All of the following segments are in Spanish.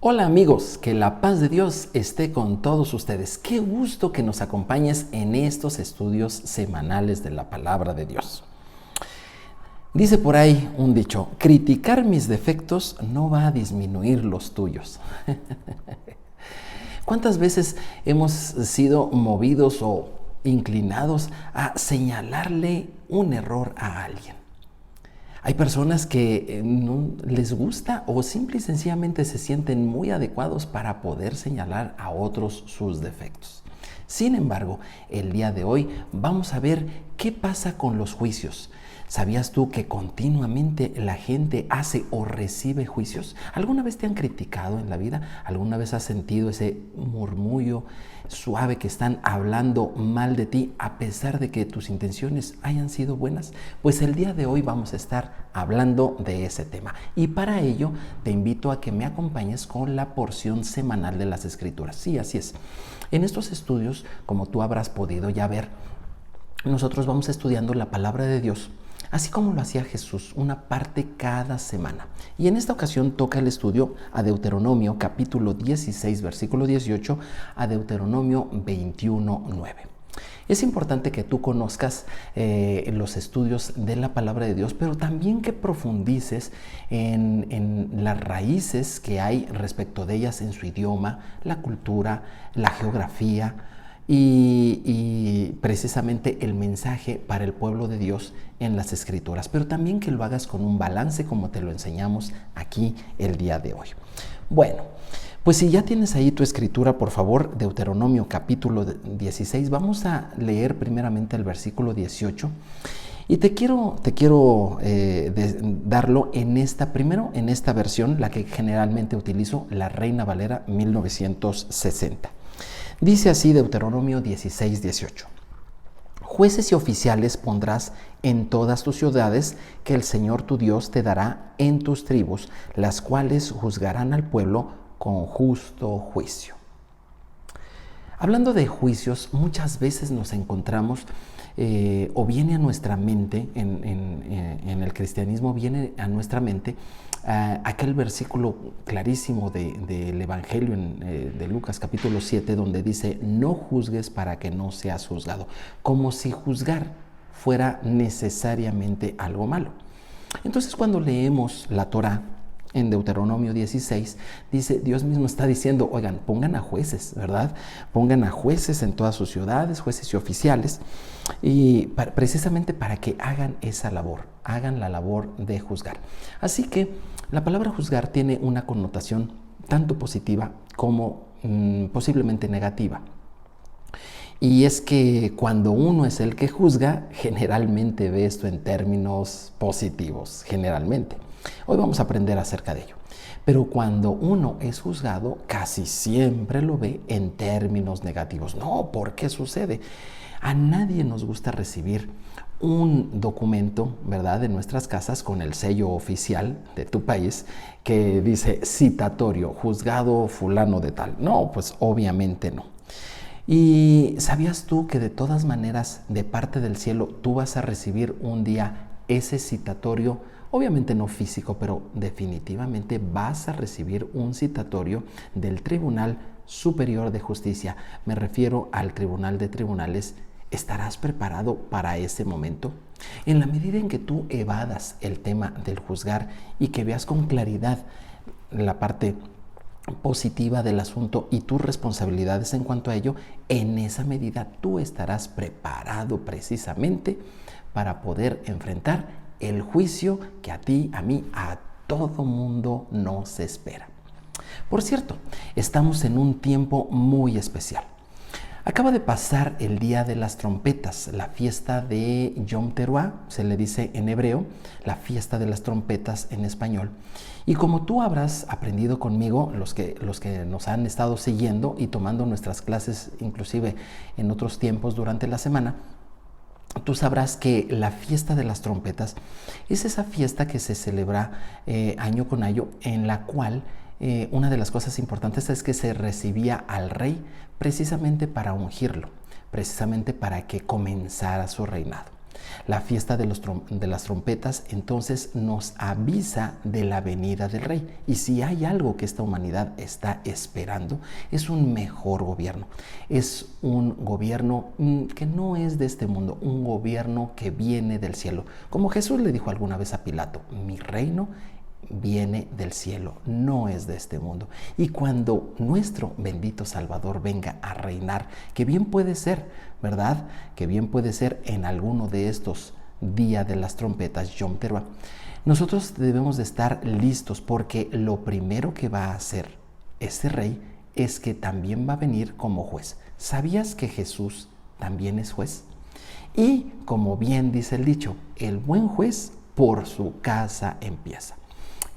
Hola amigos, que la paz de Dios esté con todos ustedes. Qué gusto que nos acompañes en estos estudios semanales de la palabra de Dios. Dice por ahí un dicho, criticar mis defectos no va a disminuir los tuyos. ¿Cuántas veces hemos sido movidos o inclinados a señalarle un error a alguien? Hay personas que no les gusta o simple y sencillamente se sienten muy adecuados para poder señalar a otros sus defectos. Sin embargo, el día de hoy vamos a ver qué pasa con los juicios. ¿Sabías tú que continuamente la gente hace o recibe juicios? ¿Alguna vez te han criticado en la vida? ¿Alguna vez has sentido ese murmullo suave que están hablando mal de ti a pesar de que tus intenciones hayan sido buenas? Pues el día de hoy vamos a estar hablando de ese tema. Y para ello te invito a que me acompañes con la porción semanal de las Escrituras. Sí, así es. En estos estudios, como tú habrás podido ya ver, nosotros vamos estudiando la palabra de Dios, así como lo hacía Jesús, una parte cada semana. Y en esta ocasión toca el estudio a Deuteronomio capítulo 16, versículo 18, a Deuteronomio 21, 9. Es importante que tú conozcas los estudios de la palabra de Dios, pero también que profundices en las raíces que hay respecto de ellas en su idioma, la cultura, la geografía, y precisamente el mensaje para el pueblo de Dios en las Escrituras, pero también que lo hagas con un balance como te lo enseñamos aquí el día de hoy. Bueno, pues si ya tienes ahí tu escritura, por favor, Deuteronomio capítulo 16, vamos a leer primeramente el versículo 18 y te quiero darlo en esta versión, la que generalmente utilizo, la Reina Valera 1960. Dice así Deuteronomio 16, 18. Jueces y oficiales pondrás en todas tus ciudades que el Señor tu Dios te dará en tus tribus, las cuales juzgarán al pueblo con justo juicio. Hablando de juicios, muchas veces nos encontramos o viene a nuestra mente, en el cristianismo viene a nuestra mente aquel versículo clarísimo del Evangelio de Lucas capítulo 7, donde dice, no juzgues para que no seas juzgado, como si juzgar fuera necesariamente algo malo. Entonces cuando leemos la Torá, en Deuteronomio 16, dice, Dios mismo está diciendo, oigan, pongan a jueces, ¿verdad? Pongan a jueces en todas sus ciudades, jueces y oficiales, y precisamente para que hagan esa labor, hagan la labor de juzgar. Así que la palabra juzgar tiene una connotación tanto positiva como posiblemente negativa. Y es que cuando uno es el que juzga, generalmente ve esto en términos positivos, generalmente. Hoy vamos a aprender acerca de ello. Pero cuando uno es juzgado, casi siempre lo ve en términos negativos. No, ¿por qué sucede? A nadie nos gusta recibir un documento, ¿verdad?, de nuestras casas con el sello oficial de tu país que dice citatorio, juzgado fulano de tal. No, pues obviamente no. ¿Y sabías tú que de todas maneras, de parte del cielo, tú vas a recibir un día ese citatorio? Obviamente no físico, pero definitivamente vas a recibir un citatorio del Tribunal Superior de Justicia. Me refiero al Tribunal de Tribunales. ¿Estarás preparado para ese momento? En la medida en que tú evadas el tema del juzgar y que veas con claridad la parte positiva del asunto y tus responsabilidades en cuanto a ello, en esa medida tú estarás preparado precisamente para poder enfrentar el juicio que a ti, a mí, a todo mundo nos espera. Por cierto, estamos en un tiempo muy especial. Acaba de pasar el Día de las Trompetas, la fiesta de Yom Teruah, se le dice en hebreo, la fiesta de las trompetas en español. Y como tú habrás aprendido conmigo, los que nos han estado siguiendo y tomando nuestras clases inclusive en otros tiempos durante la semana, tú sabrás que la fiesta de las trompetas es esa fiesta que se celebra año con año, en la cual una de las cosas importantes es que se recibía al rey precisamente para ungirlo, precisamente para que comenzara su reinado. La fiesta de las trompetas entonces nos avisa de la venida del Rey. Y si hay algo que esta humanidad está esperando, es un mejor gobierno. Es un gobierno que no es de este mundo, un gobierno que viene del cielo. Como Jesús le dijo alguna vez a Pilato, mi reino viene del cielo, no es de este mundo. Y cuando nuestro bendito Salvador venga a reinar, que bien puede ser, ¿verdad? Que bien puede ser en alguno de estos días de las trompetas, Yom Teruah, nosotros debemos de estar listos, porque lo primero que va a hacer ese rey es que también va a venir como juez. ¿Sabías que Jesús también es juez? Y como bien dice el dicho, el buen juez por su casa empieza.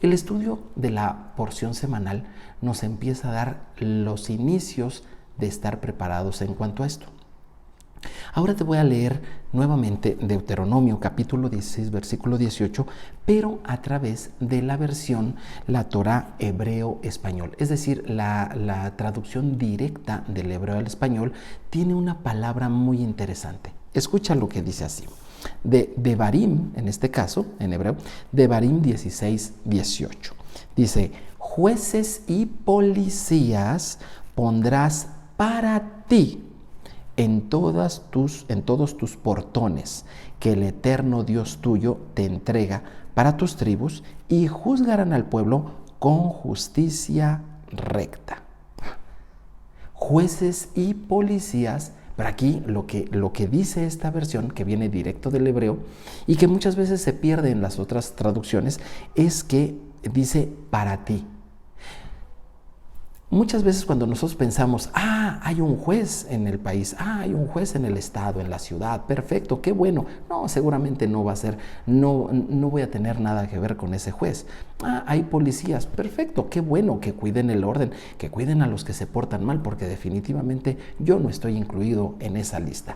El estudio de la porción semanal nos empieza a dar los inicios de estar preparados en cuanto a esto. Ahora te voy a leer nuevamente Deuteronomio capítulo 16, versículo 18, pero a través de la versión, la Torá hebreo-español. Es decir, la traducción directa del hebreo al español tiene una palabra muy interesante. Escucha lo que dice así. De Devarim, en este caso, en hebreo, Devarim 16, 18. Dice, jueces y policías pondrás para ti en todos tus portones que el eterno Dios tuyo te entrega para tus tribus, y juzgarán al pueblo con justicia recta. Jueces y policías. Pero aquí lo que dice esta versión, que viene directo del hebreo y que muchas veces se pierde en las otras traducciones, es que dice para ti. Muchas veces cuando nosotros pensamos, hay un juez en el país, hay un juez en el estado, en la ciudad, perfecto, qué bueno. No, seguramente no va a ser, no voy a tener nada que ver con ese juez. Hay policías, perfecto, qué bueno, que cuiden el orden, que cuiden a los que se portan mal, porque definitivamente yo no estoy incluido en esa lista.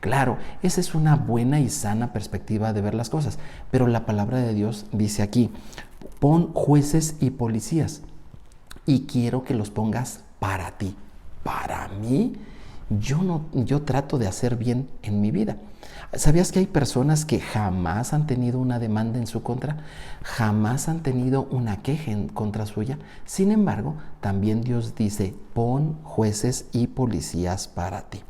Claro, esa es una buena y sana perspectiva de ver las cosas, pero la palabra de Dios dice aquí, pon jueces y policías. Y quiero que los pongas para ti. Para mí, yo trato de hacer bien en mi vida. ¿Sabías que hay personas que jamás han tenido una demanda en su contra? Jamás han tenido una queja en contra suya. Sin embargo, también Dios dice, pon jueces y policías para ti.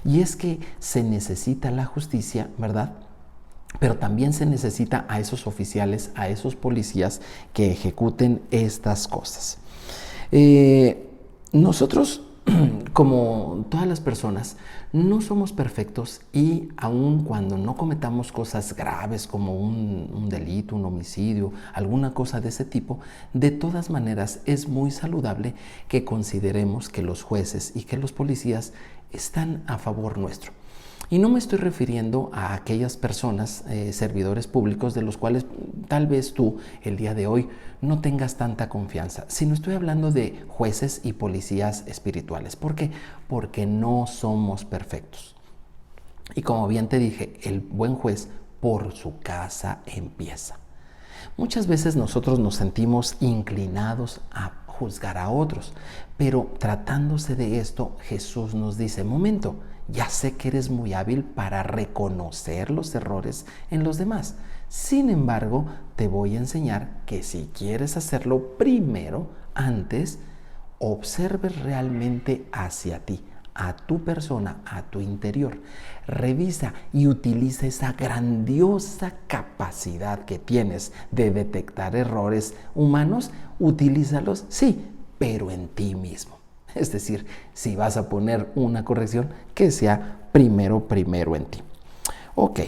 Y es que se necesita la justicia, ¿verdad? Pero también se necesita a esos oficiales, a esos policías que ejecuten estas cosas. Nosotros, como todas las personas, no somos perfectos, y aun cuando no cometamos cosas graves como un delito, un homicidio, alguna cosa de ese tipo, de todas maneras es muy saludable que consideremos que los jueces y que los policías están a favor nuestro. Y no me estoy refiriendo a aquellas personas, servidores públicos, de los cuales tal vez tú el día de hoy no tengas tanta confianza, sino estoy hablando de jueces y policías espirituales. ¿Por qué? Porque no somos perfectos. Y como bien te dije, el buen juez por su casa empieza. Muchas veces nosotros nos sentimos inclinados a juzgar a otros, pero tratándose de esto, Jesús nos dice, momento, ya sé que eres muy hábil para reconocer los errores en los demás. Sin embargo, te voy a enseñar que si quieres hacerlo primero, antes, observes realmente hacia ti, a tu persona, a tu interior. Revisa y utiliza esa grandiosa capacidad que tienes de detectar errores humanos. Utilízalos, sí, pero en ti mismo. Es decir, si vas a poner una corrección, que sea primero en ti. Ok,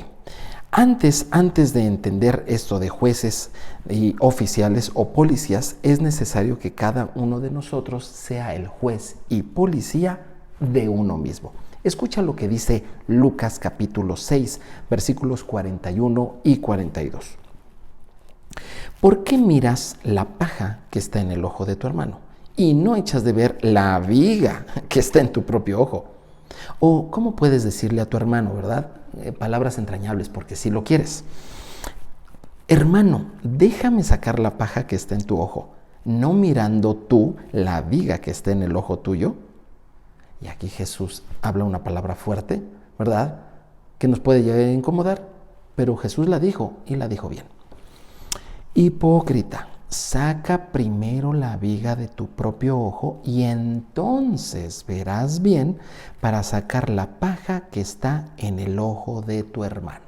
antes de entender esto de jueces y oficiales o policías, es necesario que cada uno de nosotros sea el juez y policía de uno mismo. Escucha lo que dice Lucas capítulo 6, versículos 41 y 42. ¿Por qué miras la paja que está en el ojo de tu hermano y no echas de ver la viga que está en tu propio ojo? O ¿cómo puedes decirle a tu hermano, verdad? Palabras entrañables, porque si lo quieres. Hermano, déjame sacar la paja que está en tu ojo, no mirando tú la viga que está en el ojo tuyo. Y aquí Jesús habla una palabra fuerte, ¿verdad? que nos puede llegar a incomodar, pero Jesús la dijo y la dijo bien. Hipócrita, saca primero la viga de tu propio ojo y entonces verás bien para sacar la paja que está en el ojo de tu hermano.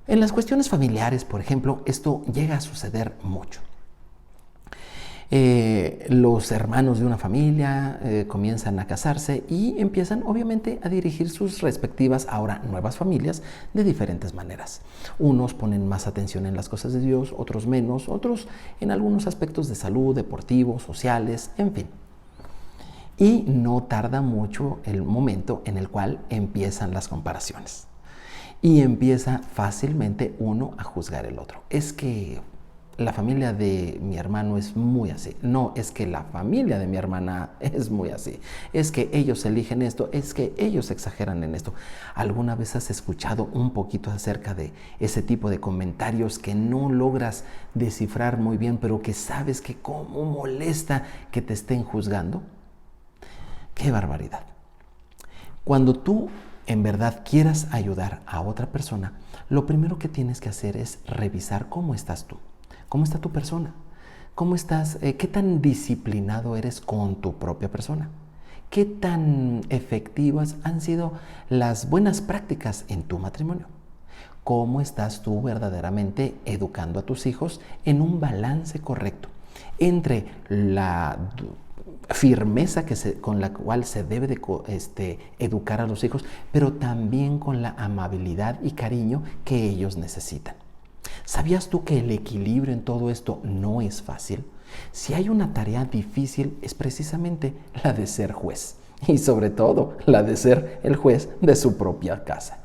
En las cuestiones familiares, por ejemplo, esto llega a suceder mucho. Los hermanos de una familia comienzan a casarse y empiezan obviamente a dirigir sus respectivas, ahora nuevas familias, de diferentes maneras. Unos ponen más atención en las cosas de Dios, otros menos, otros en algunos aspectos de salud, deportivos, sociales, en fin. Y no tarda mucho el momento en el cual empiezan las comparaciones. Y empieza fácilmente uno a juzgar el otro. Es que la familia de mi hermano es muy así. No, es que la familia de mi hermana es muy así. Es que ellos eligen esto, es que ellos exageran en esto. ¿Alguna vez has escuchado un poquito acerca de ese tipo de comentarios que no logras descifrar muy bien, pero que sabes que cómo molesta que te estén juzgando? ¡Qué barbaridad! Cuando tú en verdad quieras ayudar a otra persona, lo primero que tienes que hacer es revisar cómo estás tú. ¿Cómo está tu persona? ¿Cómo estás? ¿Qué tan disciplinado eres con tu propia persona? ¿Qué tan efectivas han sido las buenas prácticas en tu matrimonio? ¿Cómo estás tú verdaderamente educando a tus hijos en un balance correcto entre la firmeza con la cual se debe de educar a los hijos, pero también con la amabilidad y cariño que ellos necesitan? ¿Sabías tú que el equilibrio en todo esto no es fácil? Si hay una tarea difícil es precisamente la de ser juez y sobre todo la de ser el juez de su propia casa.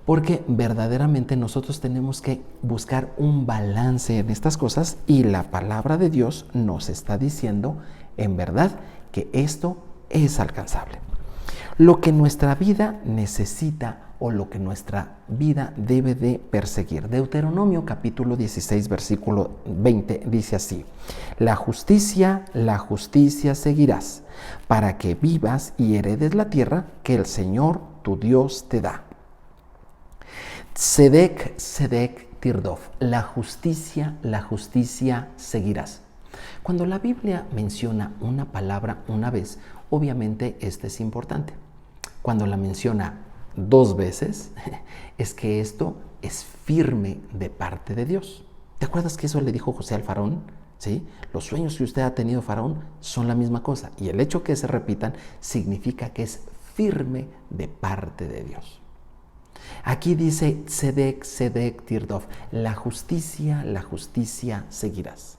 Porque verdaderamente nosotros tenemos que buscar un balance en estas cosas y la palabra de Dios nos está diciendo en verdad que esto es alcanzable. Lo que nuestra vida necesita o lo que nuestra vida debe de perseguir. Deuteronomio capítulo 16 versículo 20 dice así: la justicia seguirás, para que vivas y heredes la tierra que el Señor tu Dios te da. Sedek, Sedek, Tirdof, la justicia seguirás. Cuando la Biblia menciona una palabra una vez, obviamente esta es importante. Cuando la menciona dos veces, es que esto es firme de parte de Dios. ¿Te acuerdas que eso le dijo José al faraón? ¿Sí? Los sueños que usted ha tenido, faraón, son la misma cosa. Y el hecho que se repitan significa que es firme de parte de Dios. Aquí dice Sedek, Sedek, Tirdof, la justicia seguirás.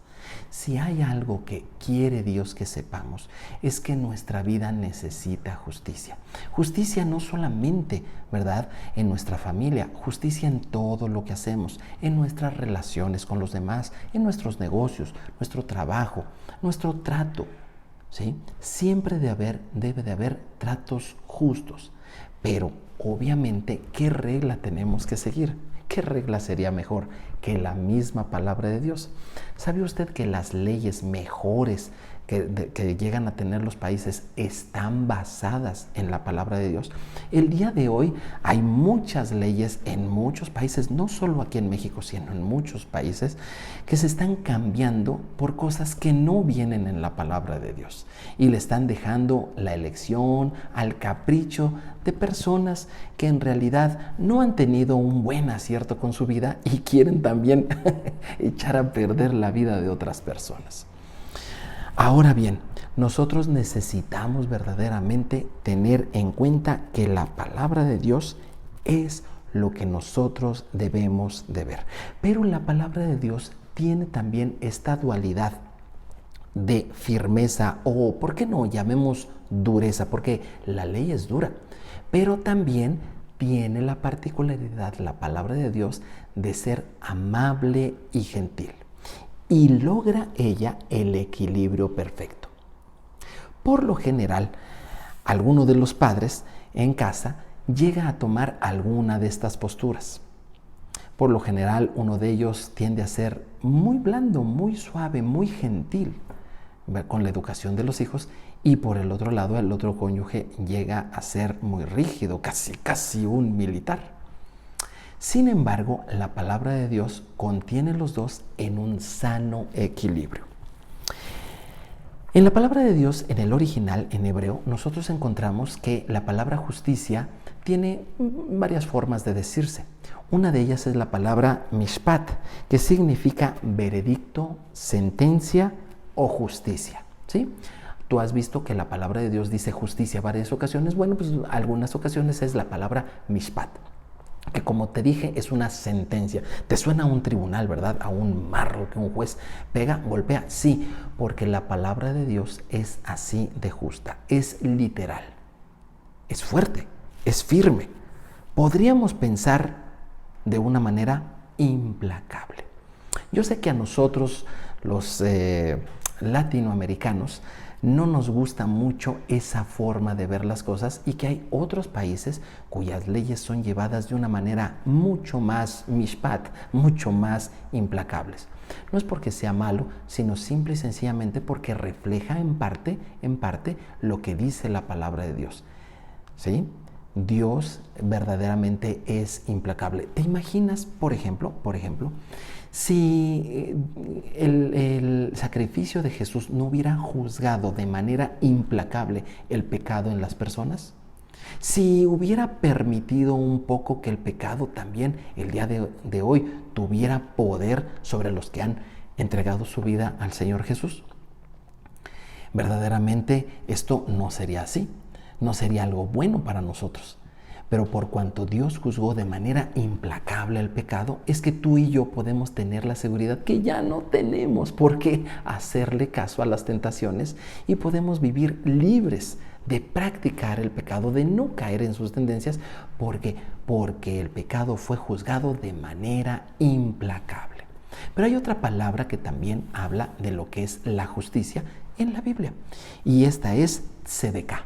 Si hay algo que quiere Dios que sepamos, es que nuestra vida necesita justicia. Justicia no solamente, ¿verdad?, en nuestra familia, justicia en todo lo que hacemos, en nuestras relaciones con los demás, en nuestros negocios, nuestro trabajo, nuestro trato, ¿sí? Siempre debe de haber tratos justos, pero obviamente, ¿qué regla tenemos que seguir? ¿Qué regla sería mejor que la misma palabra de Dios? ¿Sabe usted que las leyes mejores que llegan a tener los países están basadas en la palabra de Dios? El día de hoy hay muchas leyes en muchos países, no solo aquí en México, sino en muchos países, que se están cambiando por cosas que no vienen en la palabra de Dios y le están dejando la elección al capricho de personas que en realidad no han tenido un buen acierto con su vida y quieren también echar a perder la vida de otras personas. Ahora bien, nosotros necesitamos verdaderamente tener en cuenta que la palabra de Dios es lo que nosotros debemos de ver. Pero la palabra de Dios tiene también esta dualidad de firmeza o, ¿por qué no llamemos dureza? Porque la ley es dura, pero también tiene la particularidad, la palabra de Dios, de ser amable y gentil. Y logra ella el equilibrio perfecto. Por lo general, alguno de los padres en casa llega a tomar alguna de estas posturas. Por lo general, uno de ellos tiende a ser muy blando, muy suave, muy gentil. con la educación de los hijos, y por el otro lado el otro cónyuge llega a ser muy rígido, casi un militar. Sin embargo, la palabra de Dios contiene los dos en un sano equilibrio. En la palabra de Dios, en el original, en hebreo, nosotros encontramos que la palabra justicia tiene varias formas de decirse. Una de ellas es la palabra mishpat, que significa veredicto, sentencia o justicia, ¿sí? Tú has visto que la palabra de Dios dice justicia varias ocasiones. Bueno, pues algunas ocasiones es la palabra mishpat, que como te dije es una sentencia. Te suena a un tribunal, ¿verdad? A un marro que un juez pega, golpea. Sí, porque la palabra de Dios es así de justa, es literal, es fuerte, es firme. Podríamos pensar de una manera implacable. Yo sé que a nosotros, los latinoamericanos, no nos gusta mucho esa forma de ver las cosas, y que hay otros países cuyas leyes son llevadas de una manera mucho más mishpat, mucho más implacables. No es porque sea malo, sino simple y sencillamente porque refleja en parte lo que dice la palabra de Dios, ¿sí? Dios verdaderamente es implacable. ¿Te imaginas, por ejemplo, si el sacrificio de Jesús no hubiera juzgado de manera implacable el pecado en las personas? Si hubiera permitido un poco que el pecado también el día de hoy tuviera poder sobre los que han entregado su vida al Señor Jesús, verdaderamente esto no sería así, no sería algo bueno para nosotros. Pero por cuanto Dios juzgó de manera implacable el pecado, es que tú y yo podemos tener la seguridad que ya no tenemos por qué hacerle caso a las tentaciones, y podemos vivir libres de practicar el pecado, de no caer en sus tendencias, porque el pecado fue juzgado de manera implacable. Pero hay otra palabra que también habla de lo que es la justicia en la Biblia, y esta es tzedekah.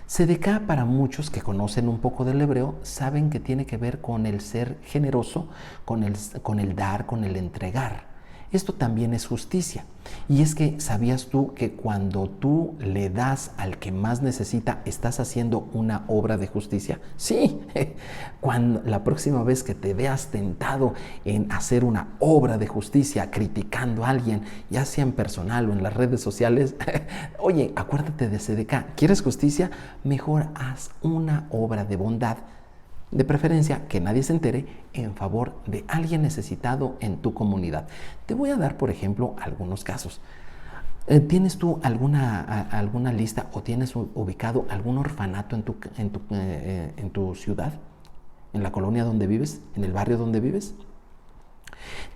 Tzedekah, para muchos que conocen un poco del hebreo, saben que tiene que ver con el ser generoso, con el dar, con el entregar. Esto también es justicia. Y es que, ¿sabías tú que cuando tú le das al que más necesita, estás haciendo una obra de justicia? Sí, cuando la próxima vez que te veas tentado en hacer una obra de justicia criticando a alguien, ya sea en personal o en las redes sociales, oye, acuérdate de tzedekah. ¿Quieres justicia? Mejor haz una obra de bondad, de preferencia que nadie se entere, en favor de alguien necesitado en tu comunidad. Te voy a dar, por ejemplo, algunos casos. ¿Tienes tú alguna lista o tienes ubicado algún orfanato en tu ciudad, en la colonia donde vives, en el barrio donde vives?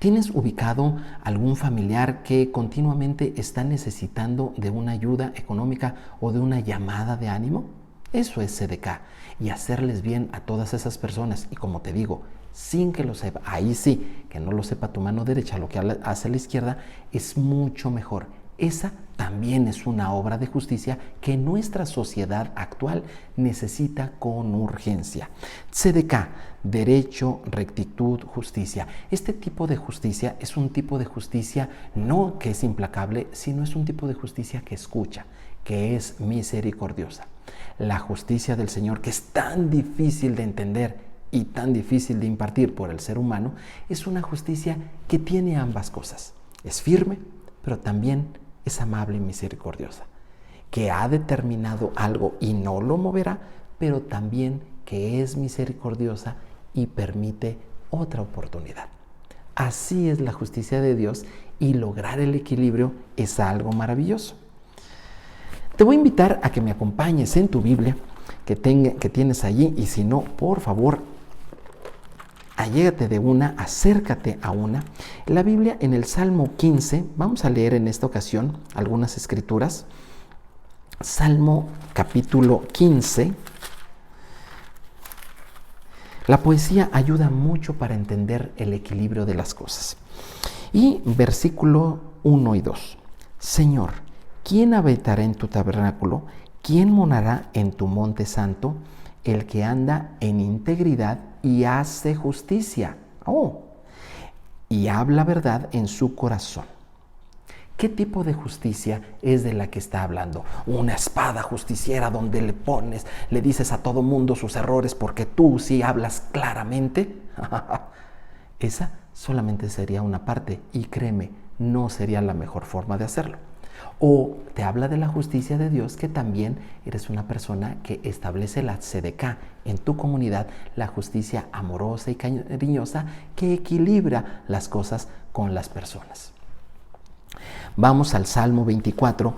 ¿Tienes ubicado algún familiar que continuamente está necesitando de una ayuda económica o de una llamada de ánimo? Eso es tzedekah, y hacerles bien a todas esas personas. Y como te digo, sin que lo sepa, ahí sí, que no lo sepa tu mano derecha, lo que hace la izquierda, es mucho mejor. Esa también es una obra de justicia que nuestra sociedad actual necesita con urgencia. Tzedekah, derecho, rectitud, justicia. Este tipo de justicia es un tipo de justicia no que es implacable, sino es un tipo de justicia que escucha, que es misericordiosa. La justicia del Señor, que es tan difícil de entender y tan difícil de impartir por el ser humano, es una justicia que tiene ambas cosas. Es firme, pero también es amable y misericordiosa, que ha determinado algo y no lo moverá, pero también que es misericordiosa y permite otra oportunidad. Así es la justicia de Dios, y lograr el equilibrio es algo maravilloso. Te voy a invitar a que me acompañes en tu Biblia que tienes allí, y si no, por favor, allégate de una, acércate a una. La Biblia, en el Salmo 15, vamos a leer en esta ocasión algunas escrituras. Salmo capítulo 15. La poesía ayuda mucho para entender el equilibrio de las cosas. Y versículo 1 y 2. Señor, ¿quién habitará en tu tabernáculo? ¿Quién morará en tu monte santo? El que anda en integridad y hace justicia. Y habla verdad en su corazón. ¿Qué tipo de justicia es de la que está hablando? Una espada justiciera donde le dices a todo mundo sus errores porque tú sí hablas claramente. Esa solamente sería una parte y créeme, no sería la mejor forma de hacerlo. O te habla de la justicia de Dios, que también eres una persona que establece la tzedekah en tu comunidad, la justicia amorosa y cariñosa que equilibra las cosas con las personas. Vamos al Salmo 24,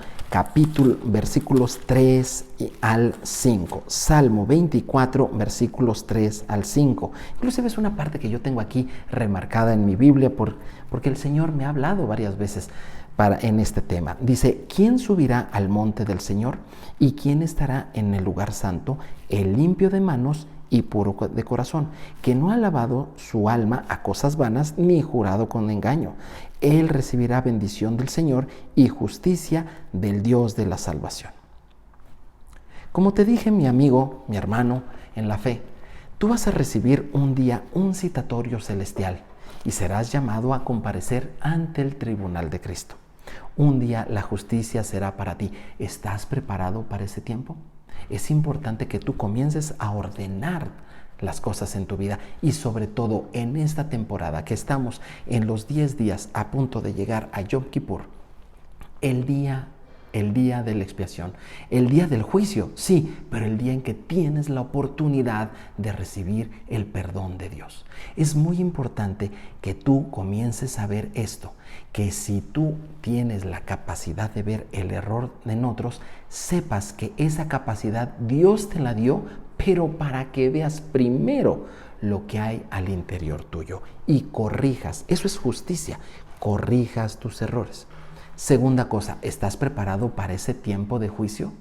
versículos 3 al 5. Salmo 24, versículos 3 al 5. Inclusive es una parte que yo tengo aquí remarcada en mi Biblia porque el Señor me ha hablado varias veces en este tema. Dice, ¿quién subirá al monte del Señor? ¿Y quién estará en el lugar santo? El limpio de manos y puro de corazón, que no ha lavado su alma a cosas vanas ni jurado con engaño. Él recibirá bendición del Señor y justicia del Dios de la salvación. Como te dije, mi amigo, mi hermano en la fe, tú vas a recibir un día un citatorio celestial y serás llamado a comparecer ante el tribunal de Cristo. Un día la justicia será para ti. ¿Estás preparado para ese tiempo? Es importante que tú comiences a ordenar las cosas en tu vida y sobre todo en esta temporada que estamos en los 10 días a punto de llegar a Yom Kippur, el día de la expiación, el día del juicio, sí, pero el día en que tienes la oportunidad de recibir el perdón de Dios. Es muy importante que tú comiences a ver esto, que si tú tienes la capacidad de ver el error en otros, sepas que esa capacidad Dios te la dio, pero para que veas primero lo que hay al interior tuyo y corrijas, eso es justicia, corrijas tus errores. Segunda cosa, ¿estás preparado para ese tiempo de juicio?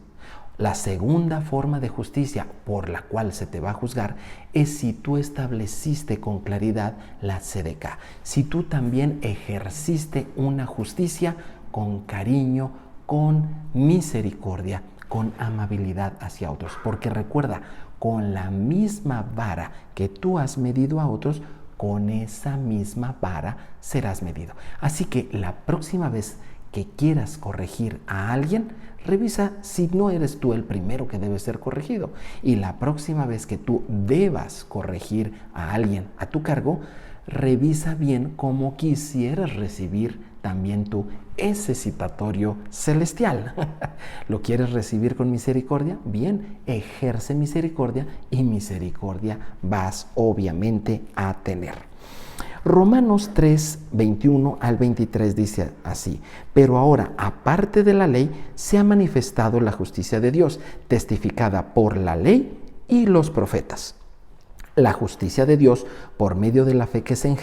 La segunda forma de justicia por la cual se te va a juzgar es si tú estableciste con claridad la tzedekah, si tú también ejerciste una justicia con cariño, con misericordia, con amabilidad hacia otros. Porque recuerda, con la misma vara que tú has medido a otros, con esa misma vara serás medido. Así que la próxima vez que quieras corregir a alguien, revisa si no eres tú el primero que debe ser corregido. Y la próxima vez que tú debas corregir a alguien a tu cargo, revisa bien cómo quisieras recibir también tú ese citatorio celestial. ¿Lo quieres recibir con misericordia? Bien, ejerce misericordia y misericordia vas obviamente a tener. Romanos 3, 21 al 23 dice así: pero ahora, aparte de la ley, se ha manifestado la justicia de Dios, testificada por la ley y los profetas. La justicia de Dios por medio de la fe que es en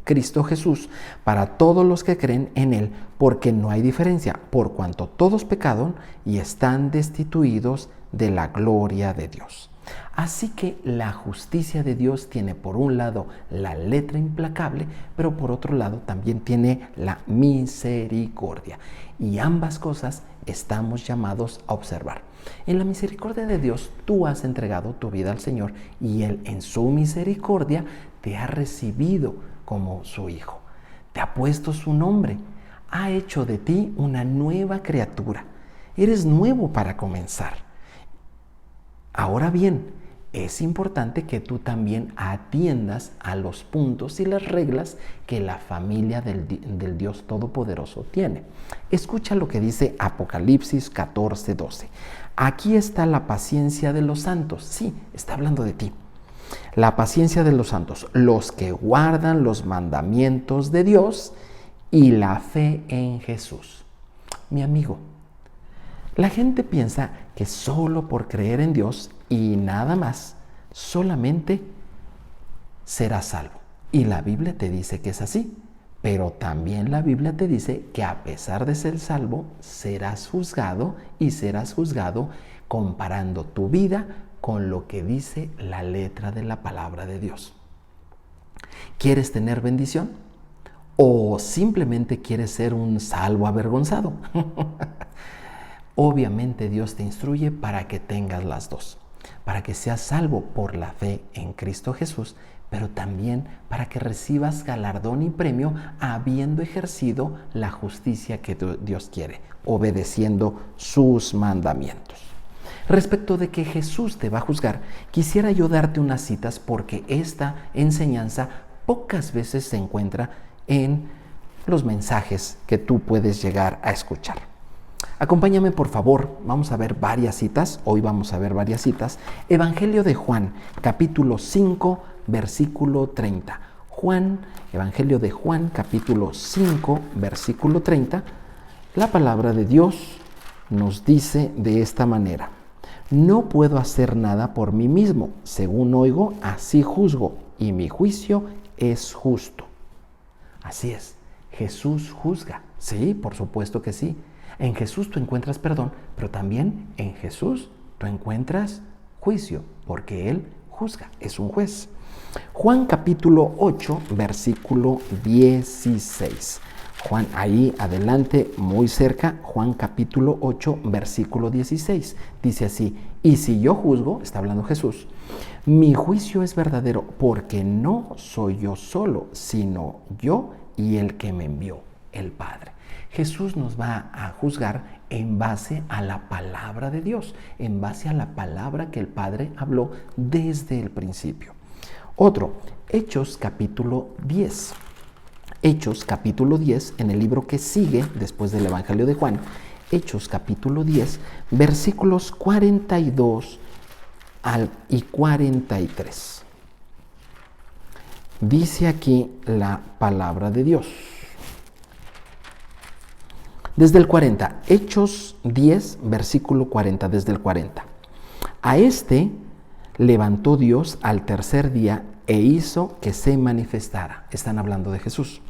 Cristo Jesús para todos los que creen en Él, porque no hay diferencia, por cuanto todos pecaron y están destituidos de la gloria de Dios. Así que la justicia de Dios tiene por un lado la letra implacable, pero por otro lado también tiene la misericordia. Y ambas cosas estamos llamados a observar. En la misericordia de Dios tú has entregado tu vida al Señor y Él en su misericordia te ha recibido como su hijo. Te ha puesto su nombre. Ha hecho de ti una nueva criatura. Eres nuevo para comenzar. Ahora bien, es importante que tú también atiendas a los puntos y las reglas que la familia del Dios Todopoderoso tiene. Escucha lo que dice Apocalipsis 14:12. Aquí está la paciencia de los santos. Sí, está hablando de ti. La paciencia de los santos, los que guardan los mandamientos de Dios y la fe en Jesús. Mi amigo, la gente piensa que solo por creer en Dios y nada más, solamente serás salvo. Y la Biblia te dice que es así, pero también la Biblia te dice que a pesar de ser salvo, serás juzgado y serás juzgado comparando tu vida con lo que dice la letra de la palabra de Dios. ¿Quieres tener bendición? ¿O simplemente quieres ser un salvo avergonzado? Obviamente Dios te instruye para que tengas las dos, para que seas salvo por la fe en Cristo Jesús, pero también para que recibas galardón y premio habiendo ejercido la justicia que Dios quiere, obedeciendo sus mandamientos. Respecto de que Jesús te va a juzgar, quisiera yo darte unas citas porque esta enseñanza pocas veces se encuentra en los mensajes que tú puedes llegar a escuchar. Acompáñame por favor, vamos a ver varias citas, hoy vamos a ver varias citas. Evangelio de Juan, capítulo 5, versículo 30. Evangelio de Juan, capítulo 5, versículo 30. La palabra de Dios nos dice de esta manera: no puedo hacer nada por mí mismo, según oigo, así juzgo, y mi juicio es justo. Así es, Jesús juzga. Sí, por supuesto que sí. En Jesús tú encuentras perdón, pero también en Jesús tú encuentras juicio, porque Él juzga, es un juez. Juan capítulo 8, versículo 16. Juan, ahí adelante, muy cerca, Juan capítulo 8, versículo 16. Dice así: y si yo juzgo, está hablando Jesús, mi juicio es verdadero, porque no soy yo solo, sino yo y el que me envió, el Padre. Jesús nos va a juzgar en base a la palabra de Dios, en base a la palabra que el Padre habló desde el principio. Otro, Hechos capítulo 10. Hechos capítulo 10, en el libro que sigue después del Evangelio de Juan, Hechos capítulo 10, versículos 42 y 43. Dice aquí la palabra de Dios. Desde el 40, Hechos 10, versículo 40, desde el 40. A este levantó Dios al tercer día e hizo que se manifestara. Están hablando de Jesús.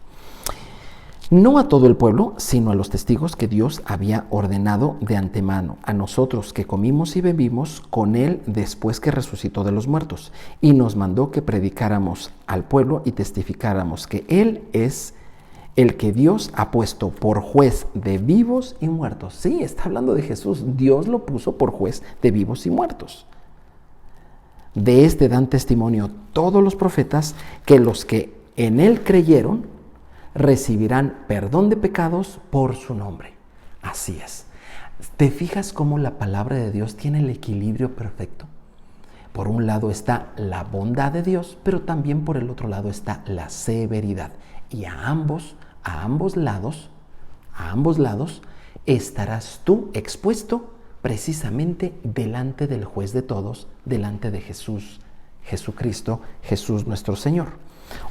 No a todo el pueblo, sino a los testigos que Dios había ordenado de antemano, a nosotros que comimos y bebimos con Él después que resucitó de los muertos, y nos mandó que predicáramos al pueblo y testificáramos que Él es el que Dios ha puesto por juez de vivos y muertos. Sí, está hablando de Jesús. Dios lo puso por juez de vivos y muertos. De este dan testimonio todos los profetas, que los que en Él creyeron recibirán perdón de pecados por su nombre. Así es. ¿Te fijas cómo la palabra de Dios tiene el equilibrio perfecto? Por un lado está la bondad de Dios, pero también por el otro lado está la severidad. Y a ambos lados estarás tú expuesto precisamente delante del juez de todos, delante de Jesús, Jesucristo, Jesús nuestro Señor.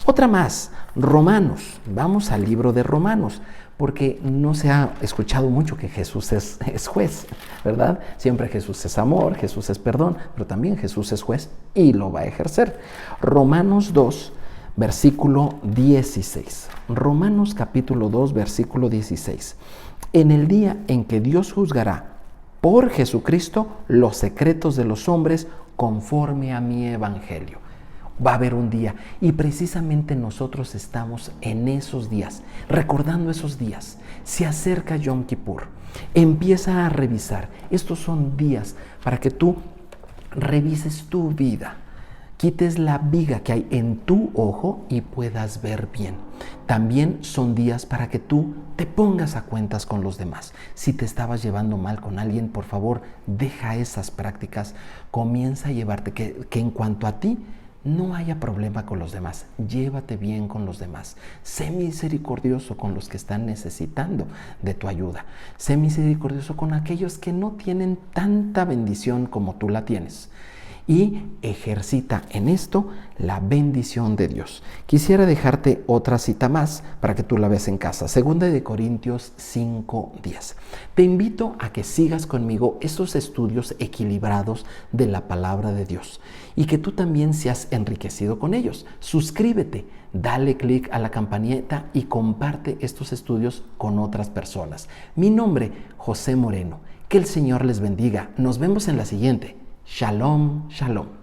Otra más, Romanos. Vamos al libro de Romanos, porque no se ha escuchado mucho que Jesús es juez, ¿verdad? Siempre Jesús es amor, Jesús es perdón, pero también Jesús es juez y lo va a ejercer. Romanos 2, versículo 16. Romanos capítulo 2, versículo 16. En el día en que Dios juzgará por Jesucristo los secretos de los hombres conforme a mi evangelio. Va a haber un día y precisamente nosotros estamos en esos días, recordando esos días. Se acerca Yom Kippur, empieza a revisar. Estos son días para que tú revises tu vida, quites la viga que hay en tu ojo y puedas ver bien. También son días para que tú te pongas a cuentas con los demás. Si te estabas llevando mal con alguien, por favor, deja esas prácticas. Comienza a llevarte, que en cuanto a ti, no haya problema con los demás. Llévate bien con los demás. Sé misericordioso con los que están necesitando de tu ayuda. Sé misericordioso con aquellos que no tienen tanta bendición como tú la tienes. Y ejercita en esto la bendición de Dios. Quisiera dejarte otra cita más para que tú la veas en casa. 2 de Corintios 5:10. Te invito a que sigas conmigo esos estudios equilibrados de la palabra de Dios y que tú también seas enriquecido con ellos. Suscríbete, dale clic a la campanita y comparte estos estudios con otras personas. Mi nombre, José Moreno. Que el Señor les bendiga. Nos vemos en la siguiente. Shalom, shalom.